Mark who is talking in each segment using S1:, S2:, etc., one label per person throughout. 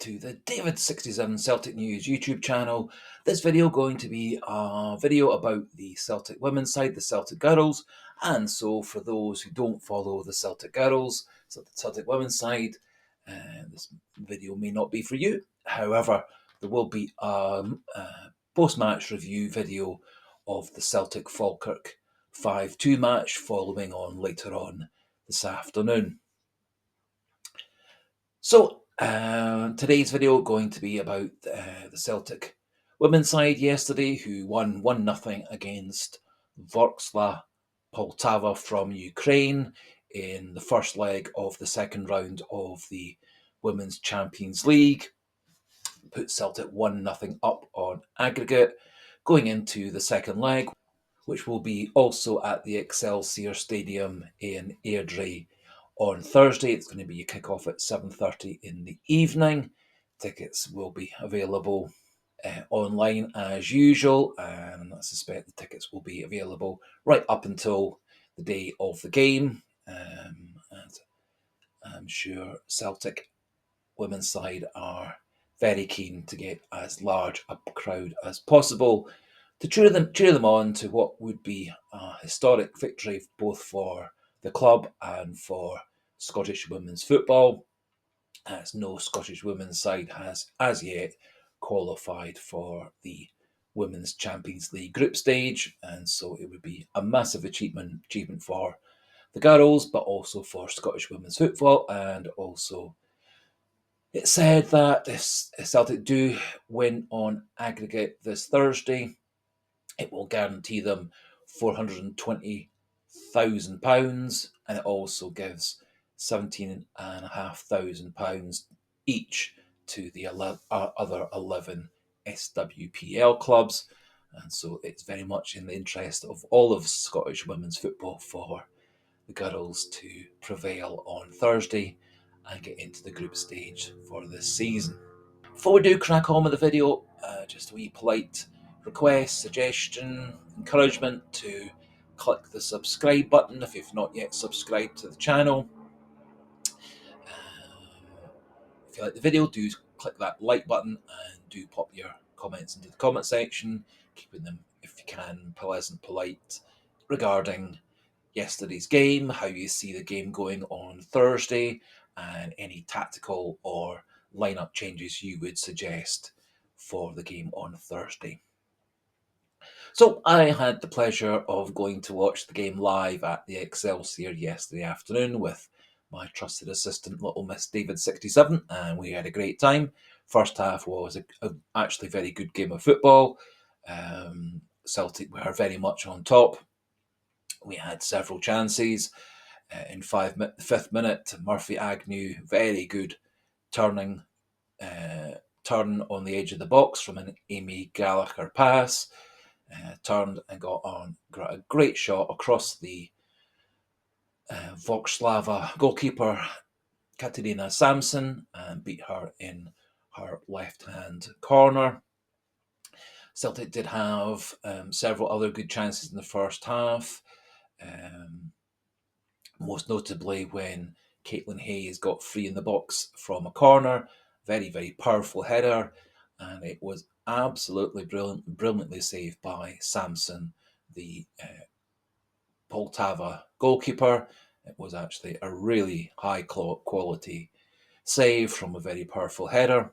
S1: to the David67 Celtic News YouTube channel. This video going to be a video about the Celtic women's side, the Celtic Girls. And so for those who don't follow the Celtic Girls, so the Celtic women's side, this video may not be for you. However, there will be a post-match review video of the Celtic Falkirk 5-2 match following on later on this afternoon. So today's video going to be about the Celtic women's side yesterday, who won 1-0 against VORSKLA POLTAVA from Ukraine in the first leg of the second round of the Women's Champions League. Put Celtic 1-0 up on aggregate going into the second leg, which will be also at the Excelsior Stadium in Airdrie on Thursday. It's going to be a kick-off at 7:30 in the evening. Tickets will be available online as usual, and I suspect the tickets will be available right up until the day of the game. And I'm sure Celtic women's side are very keen to get as large a crowd as possible to cheer them on to what would be a historic victory both for the club and for Scottish women's football, as no Scottish women's side has as yet qualified for the Women's Champions League group stage, and so it would be a massive achievement for the Girls, but also for Scottish women's football. And also it's said that if Celtic do win on aggregate this Thursday, it will guarantee them £420,000, and it also gives £17,500 each to the other 11 SWPL clubs. And so it's very much in the interest of all of Scottish women's football for the Girls to prevail on Thursday and get into the group stage for this season. Before we do crack on with the video, just a wee polite request, suggestion, encouragement to click the subscribe button if you've not yet subscribed to the channel. If you like the video, do click that like button and do pop your comments into the comment section, keeping them, if you can, pleasant, polite, regarding yesterday's game, how you see the game going on Thursday, and any tactical or lineup changes you would suggest for the game on Thursday. So I had the pleasure of going to watch the game live at the Excelsior yesterday afternoon with my trusted assistant, Little Miss David67, and we had a great time. First half was actually very good game of football. Celtic were very much on top. We had several chances. In the fifth minute, Murphy Agnew, very good turn on the edge of the box from an Amy Gallagher pass. Turned and got a great shot across the VORSKLA goalkeeper Katarina Samson and beat her in her left-hand corner. Celtic did have several other good chances in the first half, most notably when Caitlin Hayes got free in the box from a corner. Very, very powerful header, and it was absolutely brilliantly saved by Samson, the POLTAVA goalkeeper. It was actually a really high quality save from a very powerful header.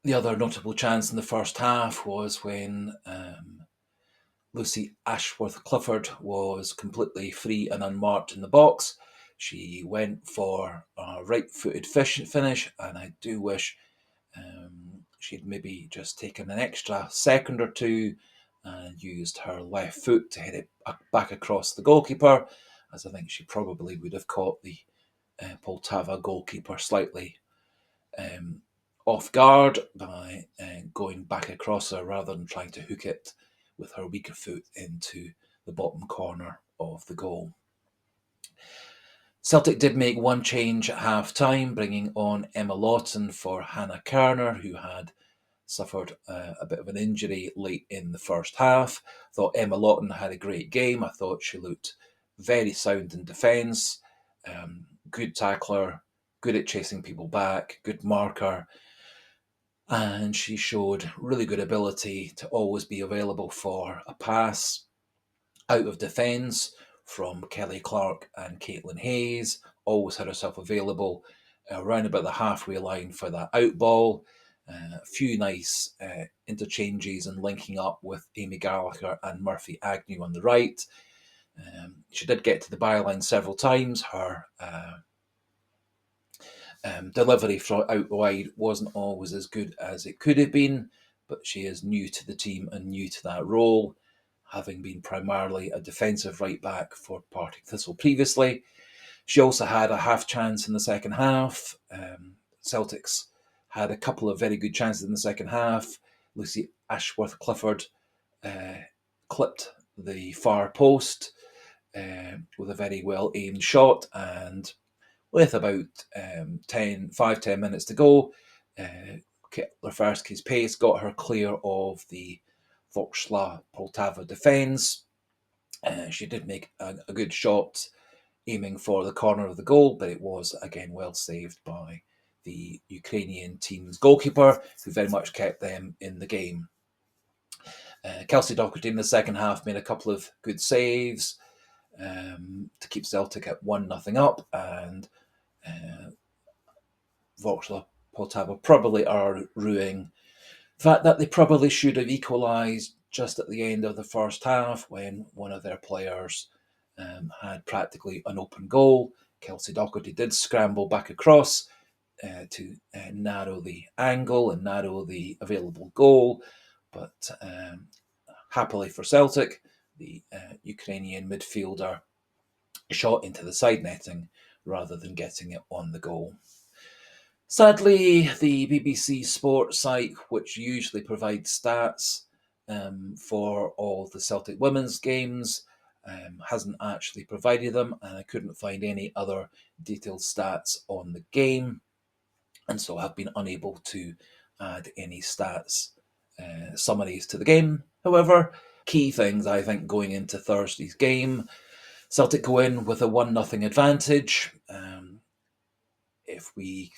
S1: The other notable chance in the first half was when Lucy Ashworth-Clifford was completely free and unmarked in the box. She went for a right-footed finish, and I do wish she'd maybe just taken an extra second or two and used her left foot to hit it back across the goalkeeper, as I think she probably would have caught the POLTAVA goalkeeper slightly off guard by going back across her rather than trying to hook it with her weaker foot into the bottom corner of the goal. Celtic did make one change at half-time, bringing on Emma Lawton for Hannah Kerner, who had suffered a bit of an injury late in the first half. Thought Emma Lawton had a great game. I thought she looked very sound in defence, good tackler, good at chasing people back, good marker, and she showed really good ability to always be available for a pass out of defence from Kelly Clark and Caitlin Hayes. Always had herself available around about the halfway line for that out ball. A few nice interchanges and linking up with Amy Gallagher and Murphy Agnew on the right. She did get to the byline several times. Her delivery from out wide wasn't always as good as it could have been, but she is new to the team and new to that role, having been primarily a defensive right back for Partick Thistle previously. She also had a half chance in the second half. Celtics had a couple of very good chances in the second half. Lucy Ashworth Clifford clipped the far post with a very well aimed shot, and with about 5-10 minutes to go, Lefersky's pace got her clear of the VORSKLA POLTAVA defence. She did make a good shot aiming for the corner of the goal, but it was again well saved by the Ukrainian team's goalkeeper, who very much kept them in the game. Kelsey Docherty in the second half made a couple of good saves to keep Celtic at 1-0 up, and VORSKLA POLTAVA probably are rueing the fact that they probably should have equalised just at the end of the first half when one of their players had practically an open goal. Kelsey Docherty did scramble back across to narrow the angle and narrow the available goal, but happily for Celtic, the Ukrainian midfielder shot into the side netting rather than getting it on the goal. Sadly, the BBC Sport site, which usually provides stats for all the Celtic women's games, hasn't actually provided them, and I couldn't find any other detailed stats on the game, and so have been unable to add any stats summaries to the game. Think key things, I think, going into Thursday's game: Celtic go in with a 1-0 advantage. If we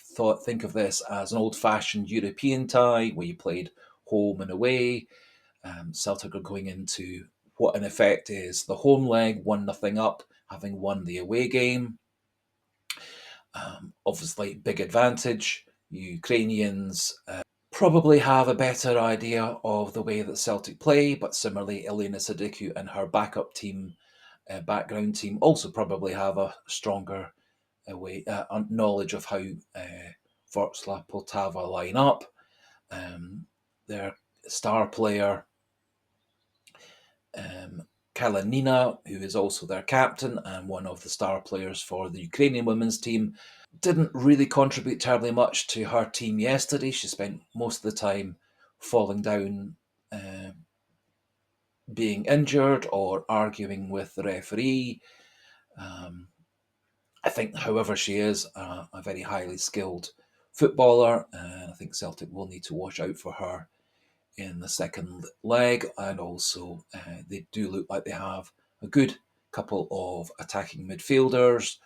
S1: think of this as an old-fashioned European tie where you played home and away, Celtic are going into what in effect is the home leg 1-0 up, having won the away game. Obviously, big advantage. Ukrainians probably have a better idea of the way that Celtic play, but similarly, Elena Sadiku and her backup team, background team, also probably have a stronger knowledge of how VORSKLA POLTAVA line up. Their star player, Kalinina, who is also their captain and one of the star players for the Ukrainian women's team, didn't really contribute terribly much to her team yesterday. She spent most of the time falling down, being injured or arguing with the referee. I think, however, she is a very highly skilled footballer, and I think Celtic will need to watch out for her in the second leg. And also, they do look like they have a good couple of attacking midfielders,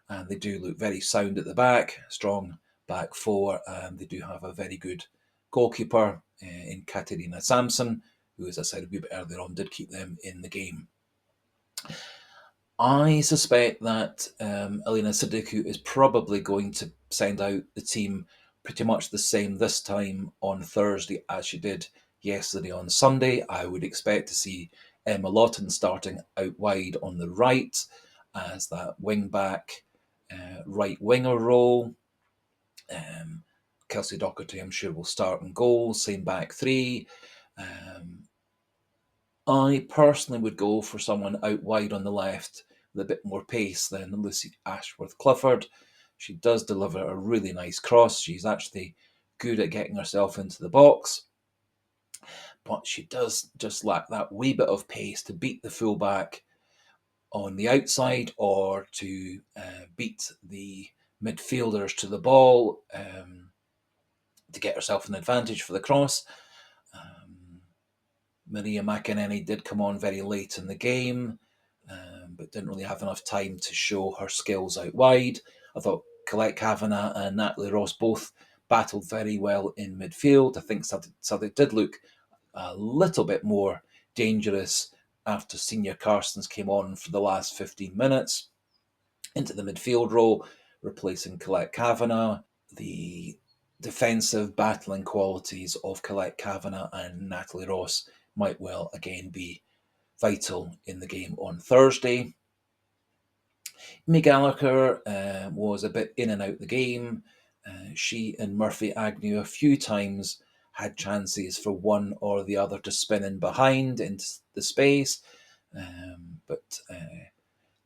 S1: and they do look very sound at the back, strong back four, and they do have a very good goalkeeper in Katerina Samson, who, as I said a wee bit earlier on, did keep them in the game. I suspect that Elena Sadiku is probably going to send out the team pretty much the same this time on Thursday as she did yesterday on Sunday. I would expect to see Emma Lawton starting out wide on the right as that wing-back, right winger role. Kelsey Docherty, I'm sure, will start in goal, same back three. I personally would go for someone out wide on the left with a bit more pace than Lucy Ashworth Clifford. She does deliver a really nice cross. She's actually good at getting herself into the box, but she does just lack that wee bit of pace to beat the fullback on the outside or to beat the midfielders to the ball to get herself an advantage for the cross. Maria McEnany did come on very late in the game, but didn't really have enough time to show her skills out wide. I thought Colette Kavanagh and Natalie Ross both battled very well in midfield. I think Celtic did look a little bit more dangerous after Senior Carstens came on for the last 15 minutes into the midfield role, replacing Colette Kavanagh. The defensive battling qualities of Colette Kavanagh and Natalie Ross might well again be vital in the game on Thursday. Amy Gallagher was a bit in and out the game. She and Murphy Agnew a few times had chances for one or the other to spin in behind into the space, but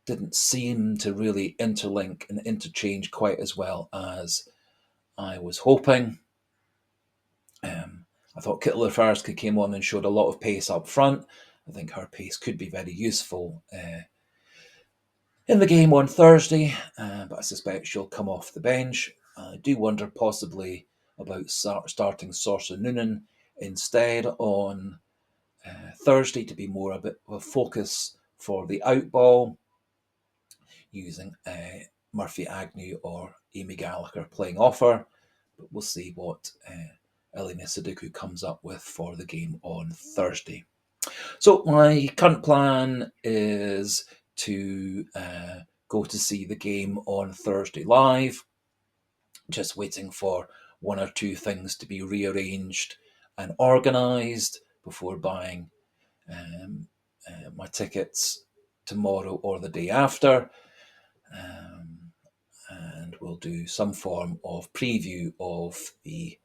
S1: didn't seem to really interlink and interchange quite as well as I was hoping. I thought Kittle Lafarska came on and showed a lot of pace up front. I think her pace could be very useful in the game on Thursday, but I suspect she'll come off the bench. I do wonder possibly about starting Sorsa Noonan instead on Thursday to be more a bit of a focus for the outball, using Murphy Agnew or Amy Gallagher playing off her. But we'll see what Elena Sudoku comes up with for the game on Thursday. So my current plan is to go to see the game on Thursday live. Just waiting for one or two things to be rearranged and organised before buying my tickets tomorrow or the day after. And we'll do some form of preview of the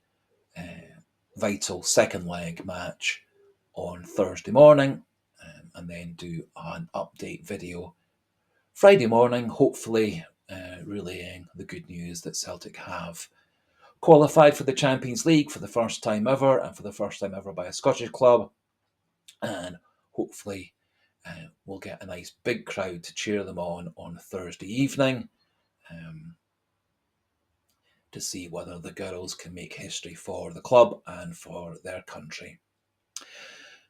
S1: vital second leg match on Thursday morning, and then do an update video Friday morning, hopefully relaying the good news that Celtic have qualified for the Champions League for the first time ever, and for the first time ever by a Scottish club, and hopefully we'll get a nice big crowd to cheer them on Thursday evening, to see whether the girls can make history for the club and for their country.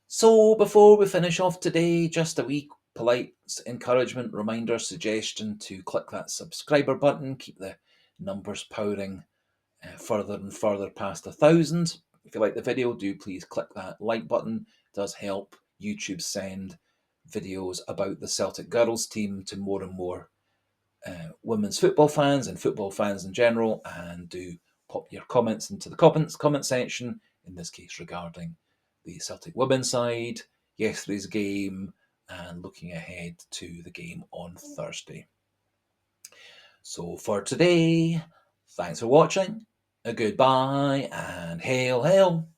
S1: So before we finish off today, just a wee polite encouragement, reminder, suggestion to click that subscriber button, keep the numbers powering further and further past 1,000. If you like the video, do please click that like button. It does help YouTube send videos about the Celtic girls team to more and more women's football fans and football fans in general, and do pop your comments into the comment section, in this case regarding the Celtic women's side, yesterday's game, and looking ahead to the game on Thursday. So for today, thanks for watching, a goodbye, and hail, hail!